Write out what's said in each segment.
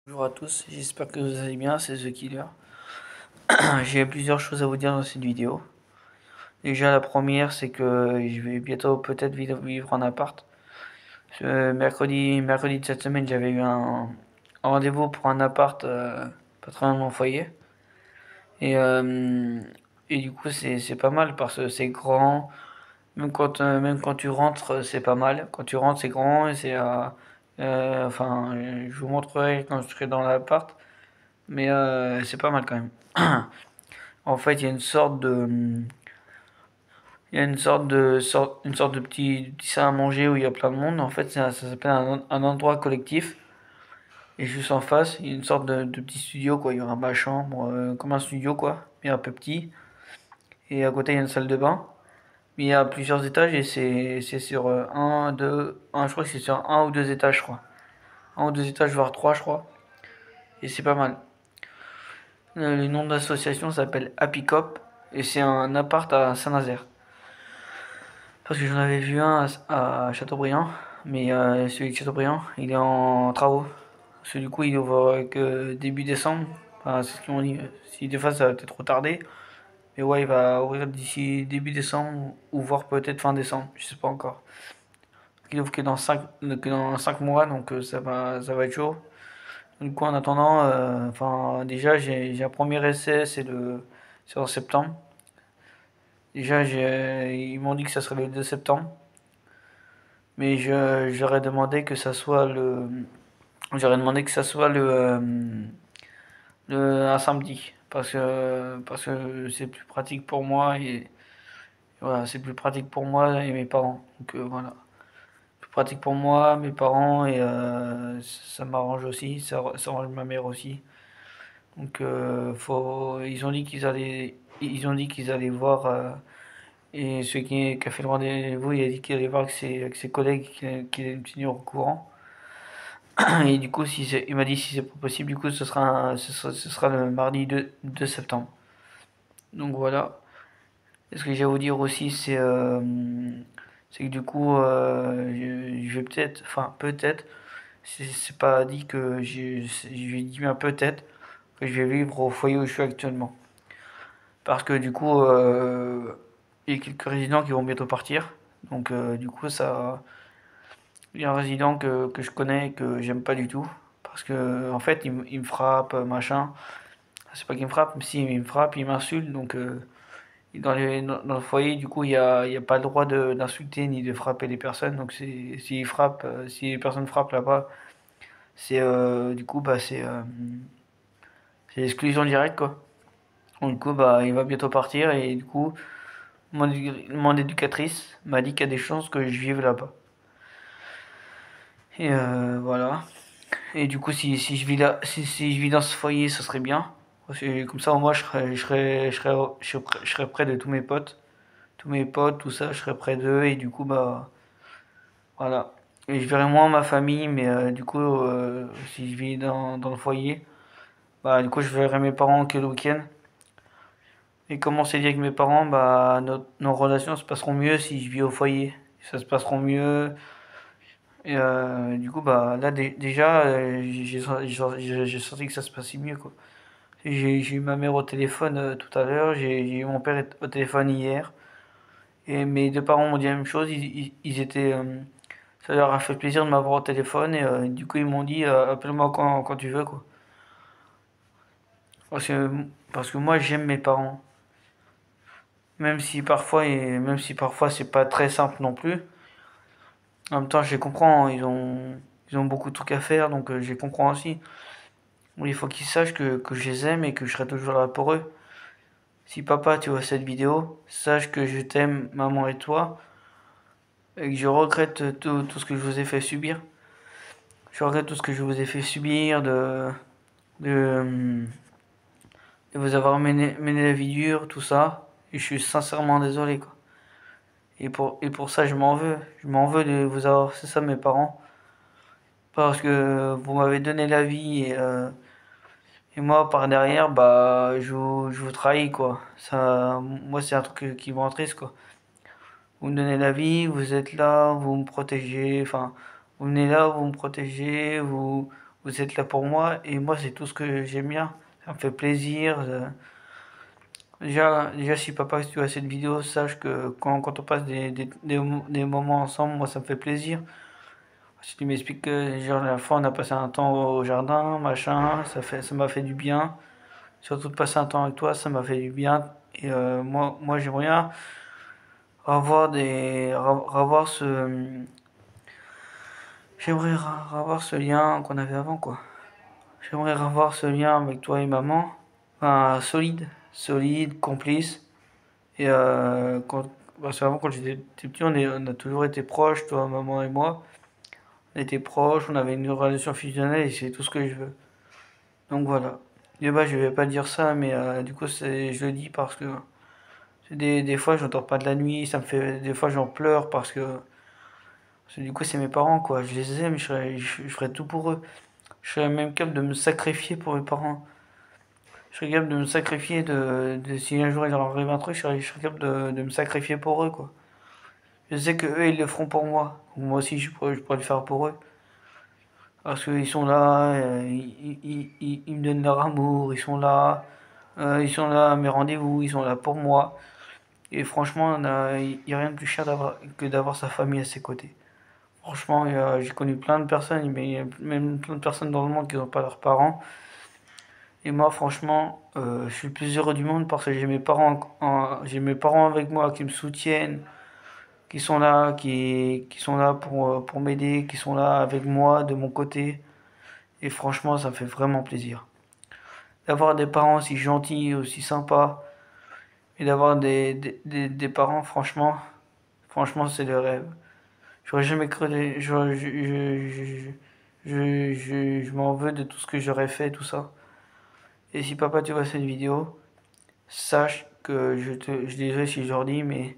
Bonjour à tous, j'espère que vous allez bien, c'est The Killer. J'ai plusieurs choses à vous dire dans cette vidéo. Déjà la première c'est que je vais bientôt peut-être vivre en appart. Mercredi de cette semaine j'avais eu un rendez-vous pour un appart pas très loin de mon foyer. Et, euh, et du coup c'est pas mal parce que c'est grand. Même quand tu rentres c'est pas mal. Quand tu rentres c'est grand et enfin je vous montrerai quand je serai dans l'appart. Mais c'est pas mal quand même. En fait, il y a une sorte de petit salle à manger où il y a plein de monde. En fait, ça s'appelle un endroit collectif. Et juste en face, il y a une sorte de petit studio, quoi. Il y aura ma chambre, comme un studio, quoi, mais un peu petit. Et à côté, il y a une salle de bain. Mais il y a plusieurs étages et c'est sur un, deux, un, je crois que c'est sur un ou deux étages, je crois. Un ou deux étages, voire trois, je crois. Et c'est pas mal. Le nom de l'association s'appelle Happy Cop et c'est un appart à Saint-Nazaire. Parce que j'en avais vu un à Châteaubriand, mais celui de Châteaubriand, il est en travaux. Parce que du coup, il ouvre que début décembre. Enfin, c'est ce qu'ils m'ont dit. Si des fois ça va peut-être trop tarder, mais ouais, il va ouvrir d'ici début décembre ou voire peut-être fin décembre, je sais pas encore. Il ouvre que dans 5 mois, donc ça va être chaud. Du coup, en attendant, enfin, déjà, j'ai un premier essai, c'est en septembre. Déjà, ils m'ont dit que ça serait le 2 septembre. Mais j'aurais demandé que ça soit j'aurais demandé que ça soit un samedi. Parce que c'est plus pratique pour moi et voilà, c'est plus pratique pour moi et mes parents. Donc voilà. Plus pratique pour moi, mes parents et ça m'arrange aussi, ça arrange ma mère aussi. Donc ils ont dit qu'ils allaient voir et qui a fait le rendez-vous, il a dit qu'il allait voir avec ses collègues qu'il allait me tenir au courant. Et du coup, il m'a dit si c'est pas possible, du coup, ce sera le mardi 2 septembre. Donc voilà. Et ce que j'ai à vous dire aussi, c'est que du coup, je vais peut-être, enfin peut-être, c'est pas dit que je lui dis bien peut-être que je vais vivre au foyer où je suis actuellement. Parce que du coup, il y a quelques résidents qui vont bientôt partir. Donc du coup, il y a un résident que je connais et que j'aime pas du tout. Parce que en fait, il me frappe, machin. C'est pas qu'il me frappe, mais si il me frappe, il m'insulte. Donc dans le foyer, du coup, il y a pas le droit d'insulter ni de frapper les personnes. Donc s'il frappe, si les personnes frappent là-bas, du coup, bah c'est l'exclusion directe, quoi. Donc, du coup, bah il va bientôt partir et du coup, mon éducatrice m'a dit qu'il y a des chances que je vive là-bas. Et voilà. Et du coup, si je vis là, si je vis dans ce foyer, ça serait bien. Parce que comme ça, au moins, je serais près de tous mes potes. Tous mes potes, tout ça, je serais près d'eux. Et du coup, bah, voilà. Et je verrai moins ma famille, mais du coup, si je vis dans le foyer, bah, du coup, je verrai mes parents que le week-end. Et comme on s'est dit avec mes parents, bah, nos relations se passeront mieux si je vis au foyer. Ça se passeront mieux. Et du coup, bah, là, déjà, j'ai senti que ça se passait mieux, quoi. J'ai eu ma mère au téléphone tout à l'heure, j'ai eu mon père au téléphone hier. Et mes deux parents m'ont dit la même chose, ils étaient... ça leur a fait plaisir de m'avoir au téléphone et du coup ils m'ont dit appelle-moi quand tu veux, quoi. Parce que, parce que moi j'aime mes parents. Même si parfois c'est pas très simple non plus. En même temps je les comprends, hein, ils ont beaucoup de trucs à faire donc je les comprends aussi. Il faut qu'ils sachent que je les aime et que je serai toujours là pour eux. Si papa tu vois cette vidéo, sache que je t'aime maman et toi. Et que je regrette tout ce que je vous ai fait subir. Je regrette tout ce que je vous ai fait subir, de, de vous avoir mené la vie dure, tout ça. Et je suis sincèrement désolé, quoi. Et pour ça, je m'en veux. Je m'en veux de vous avoir fait ça, mes parents. Parce que vous m'avez donné la vie et moi, par derrière, bah, je vous trahis, quoi. Ça, moi, c'est un truc qui me rend triste, quoi. Vous me donnez la vie, vous êtes là, vous me protégez, enfin, vous venez là, vous me protégez, vous vous êtes là pour moi et moi c'est tout ce que j'aime bien. Ça me fait plaisir. Déjà, si papa, si tu vois cette vidéo, sache que quand on passe des moments ensemble, moi ça me fait plaisir. Si tu m'expliques que genre, la fois on a passé un temps au jardin, machin, ça m'a fait du bien. Surtout de passer un temps avec toi, ça m'a fait du bien. Et moi j'aimerais bien revoir j'aimerais revoir ce lien qu'on avait avant, quoi. J'aimerais revoir ce lien avec toi et maman. Enfin, solide, complice. Et parce qu'avant, quand j'étais petit, on a toujours été proches, toi, maman et moi. On était proches, on avait une relation fusionnelle et c'est tout ce que je veux. Donc voilà. De base, je vais pas dire ça, mais du coup, je le dis parce que des fois, je n'entends pas de la nuit, ça me fait, des fois, j'en pleure parce que du coup, c'est mes parents, quoi. Je les aime, je ferais tout pour eux. Je serais même capable de me sacrifier pour mes parents. Je serais capable de me sacrifier si un jour il leur arrive un truc, je serais capable de me sacrifier pour eux, quoi. Je sais que eux, ils le feront pour moi. Moi aussi, je pourrais le faire pour eux. Parce qu'ils sont là, ils me donnent leur amour, ils sont là à mes rendez-vous, ils sont là pour moi. Et franchement, il n'y a rien de plus cher que d'avoir sa famille à ses côtés. Franchement, j'ai connu plein de personnes, mais il y a même plein de personnes dans le monde qui n'ont pas leurs parents. Et moi, franchement, je suis le plus heureux du monde parce que j'ai mes parents avec moi qui me soutiennent, qui sont là pour m'aider, qui sont là avec moi de mon côté. Et franchement, ça me fait vraiment plaisir. D'avoir des parents aussi gentils, aussi sympas, et d'avoir des parents, franchement, c'est le rêve. J'aurais jamais cru, je m'en veux de tout ce que j'aurais fait, tout ça. Et si papa, tu vois cette vidéo, sache que je désolé si je leur dis, mais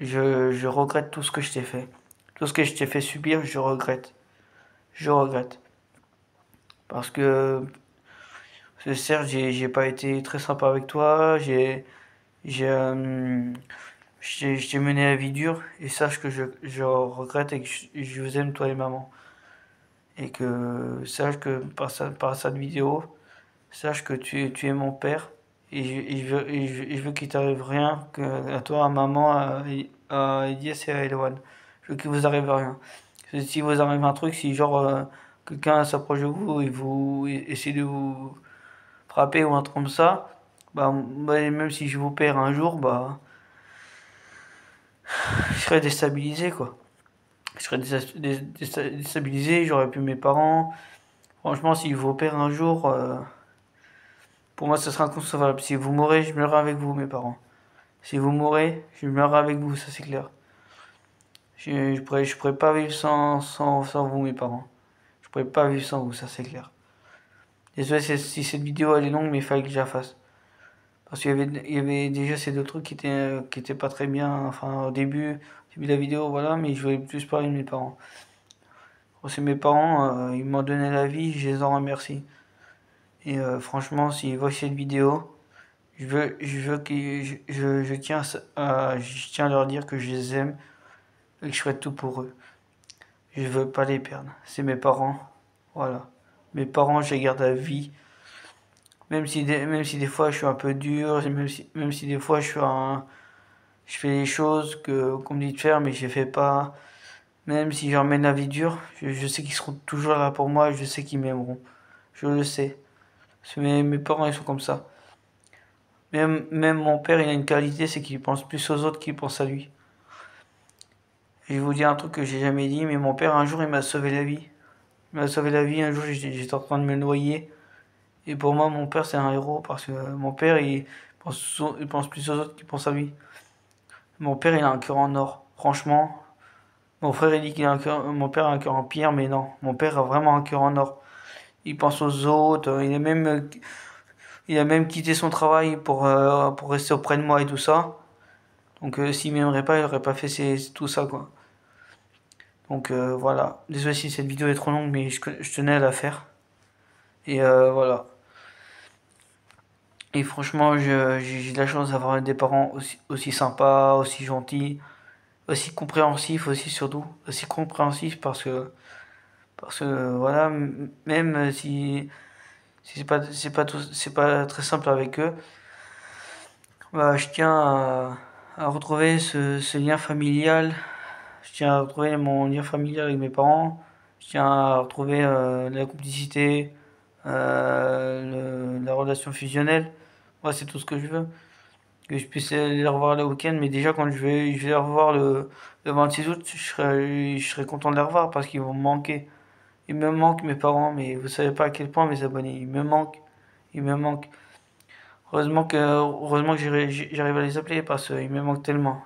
je regrette tout ce que je t'ai fait. Tout ce que je t'ai fait subir, je regrette. Je regrette. Parce que, certes, j'ai pas été très sympa avec toi, j'ai, je t'ai mené la vie dure, et sache que je regrette et que je vous aime, toi et maman. Et que, sache que par cette vidéo, sache que tu es mon père, et je veux qu'il t'arrive rien, à toi, à maman, à Elias et à Eloane. Je veux qu'il vous arrive rien. Parce que si vous arrive un truc, si genre quelqu'un s'approche de vous et vous essaie de vous frapper ou un truc comme ça, bah, même si je vous perds un jour, bah, je serais déstabilisé, quoi. Je serais déstabilisé, j'aurais plus mes parents. Franchement, si je vous perds un jour, pour moi, ce sera inconcevable. Si vous mourrez, je meurerai avec vous, mes parents. Si vous mourrez, je meurerai avec vous, ça c'est clair. Je pourrais pas vivre sans vous, mes parents. Je pourrais pas vivre sans vous, ça c'est clair. Désolé si cette vidéo elle est longue, mais il fallait que je la fasse. Parce qu'il y avait déjà ces deux trucs qui étaient pas très bien. Enfin, au début de la vidéo, voilà, mais je voulais plus parler de mes parents. C'est mes parents, ils m'ont donné la vie, je les en remercie. Et franchement, s'ils voient cette vidéo, je veux qu'ils, je tiens à leur dire que je les aime et que je ferai tout pour eux. Je veux pas les perdre. C'est mes parents, voilà. Mes parents, je les garde à vie. Même si des fois je suis un peu dur, même si des fois je fais les choses qu'on me dit de faire, mais je les fais pas. Même si j'emmène la vie dure, je sais qu'ils seront toujours là pour moi, je sais qu'ils m'aimeront. Je le sais. Parce que mes parents, ils sont comme ça. Même mon père, il a une qualité, c'est qu'il pense plus aux autres qu'il pense à lui. Et je vais vous dire un truc que j'ai jamais dit, mais mon père, un jour, il m'a sauvé la vie. Il m'a sauvé la vie, un jour, j'étais en train de me noyer. Et pour moi, mon père, c'est un héros, parce que mon père, il pense plus aux autres qu'il pense à lui. Mon père, il a un cœur en or. Franchement, mon frère, il dit mon père a un cœur en pierre, mais non. Mon père a vraiment un cœur en or. Il pense aux autres, il a même quitté son travail pour rester auprès de moi et tout ça. Donc s'il m'aimerait pas, il aurait pas fait tout ça, quoi. Donc voilà. Désolé si cette vidéo est trop longue, mais je tenais à la faire. Et voilà. Et franchement, j'ai de la chance d'avoir des parents aussi sympas, aussi gentils, aussi compréhensifs aussi surtout. Aussi compréhensifs parce que Parce que voilà, même si c'est pas très simple avec eux, bah, je tiens à retrouver ce lien familial. Je tiens à retrouver mon lien familial avec mes parents. Je tiens à retrouver la complicité, la relation fusionnelle. Moi, c'est tout ce que je veux. Que je puisse les revoir le week-end, mais déjà quand je vais les revoir le 26 août, je serai content de les revoir parce qu'ils vont me manquer. Ils me manquent mes parents, mais vous savez pas à quel point mes abonnés, ils me manquent. Ils me manquent. Heureusement que j'arrive à les appeler parce qu'ils me manquent tellement.